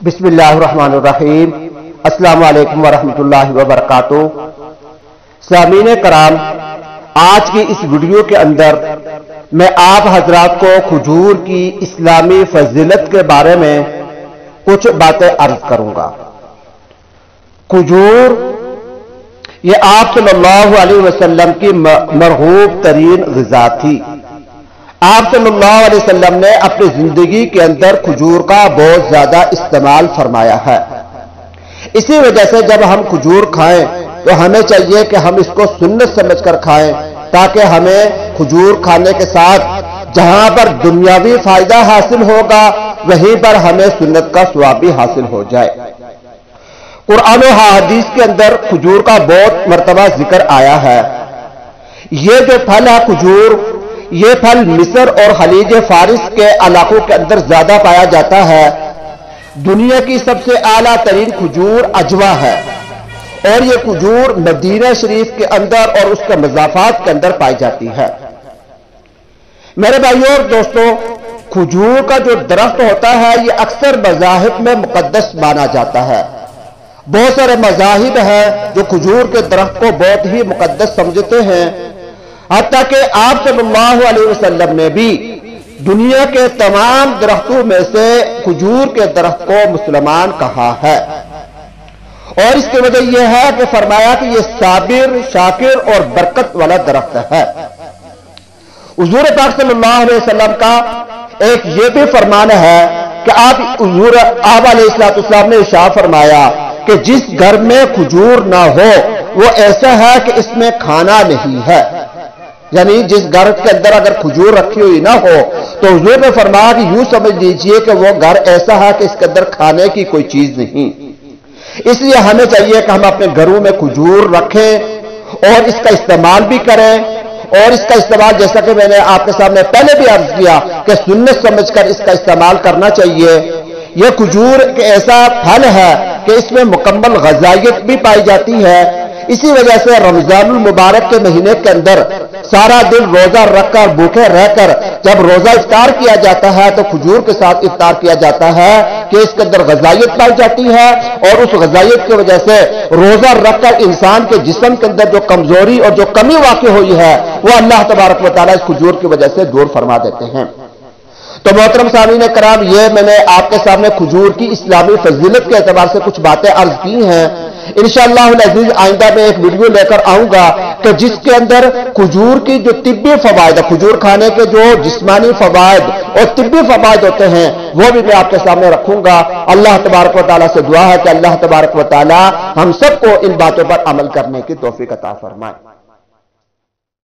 بسم اللہ الرحمن الرحیم۔ السلام علیکم ورحمۃ اللہ وبرکاتہ۔ سامعین کرام، آج کی اس ویڈیو کے اندر میں آپ حضرات کو کھجور کی اسلامی فضیلت کے بارے میں کچھ باتیں عرض کروں گا۔ کھجور یہ آپ صلی اللہ علیہ وسلم کی مرغوب ترین غذا تھی۔ آپ صلی اللہ علیہ وسلم نے اپنی زندگی کے اندر کھجور کا بہت زیادہ استعمال فرمایا ہے۔ اسی وجہ سے جب ہم کھجور کھائیں تو ہمیں چاہیے کہ ہم اس کو سنت سمجھ کر کھائیں، تاکہ ہمیں کھجور کھانے کے ساتھ جہاں پر دنیاوی فائدہ حاصل ہوگا وہیں پر ہمیں سنت کا ثواب بھی حاصل ہو جائے۔ قرآن و حدیث کے اندر کھجور کا بہت مرتبہ ذکر آیا ہے۔ یہ جو پھل ہے کھجور، یہ پھل مصر اور خلیج فارس کے علاقوں کے اندر زیادہ پایا جاتا ہے۔ دنیا کی سب سے اعلیٰ ترین کھجور عجوا ہے، اور یہ کھجور مدینہ شریف کے اندر اور اس کے مضافات کے اندر پائی جاتی ہے۔ میرے بھائیوں اور دوستوں، کھجور کا جو درخت ہوتا ہے یہ اکثر مذاہب میں مقدس مانا جاتا ہے۔ بہت سارے مذاہب ہیں جو کھجور کے درخت کو بہت ہی مقدس سمجھتے ہیں، حتیٰ کہ آپ صلی اللہ علیہ وسلم نے بھی دنیا کے تمام درختوں میں سے کھجور کے درخت کو مسلمان کہا ہے، اور اس کی وجہ یہ ہے کہ فرمایا کہ یہ صابر، شاکر اور برکت والا درخت ہے۔ حضور پاک صلی اللہ علیہ وسلم کا ایک یہ بھی فرمان ہے کہ آپ علیہ السلام نے ارشاد فرمایا کہ جس گھر میں کھجور نہ ہو وہ ایسا ہے کہ اس میں کھانا نہیں ہے۔ یعنی جس گھر کے اندر اگر کھجور رکھی ہوئی نہ ہو تو حضور نے فرمایا کہ یوں سمجھ لیجئے کہ وہ گھر ایسا ہے کہ اس کے اندر کھانے کی کوئی چیز نہیں۔ اس لیے ہمیں چاہیے کہ ہم اپنے گھروں میں کھجور رکھیں اور اس کا استعمال بھی کریں، اور اس کا استعمال جیسا کہ میں نے آپ کے سامنے پہلے بھی عرض کیا کہ سنت سمجھ کر اس کا استعمال کرنا چاہیے۔ یہ کھجور ایک ایسا پھل ہے کہ اس میں مکمل غذائیت بھی پائی جاتی ہے۔ اسی وجہ سے رمضان المبارک کے مہینے کے اندر سارا دن روزہ رکھ کر بھوکے رہ کر جب روزہ افطار کیا جاتا ہے تو کھجور کے ساتھ افطار کیا جاتا ہے کہ اس کے اندر غذائیت پائی جاتی ہے، اور اس غذائیت کی وجہ سے روزہ رکھ کر انسان کے جسم کے اندر جو کمزوری اور جو کمی واقع ہوئی ہے وہ اللہ تبارک و تعالیٰ اس کھجور کی وجہ سے دور فرما دیتے ہیں۔ تو محترم سامعین کرام، یہ میں نے آپ کے سامنے کھجور کی اسلامی فضیلت کے اعتبار سے کچھ باتیں عرض کی ہیں۔ انشاءاللہ العزیز آئندہ میں ایک ویڈیو لے کر آؤں گا کہ جس کے اندر کھجور کی جو طبی فوائد، کھجور کھانے کے جو جسمانی فوائد اور طبی فوائد ہوتے ہیں وہ بھی میں آپ کے سامنے رکھوں گا۔ اللہ تبارک و تعالیٰ سے دعا ہے کہ اللہ تبارک و تعالیٰ ہم سب کو ان باتوں پر عمل کرنے کی توفیق عطا فرمائے۔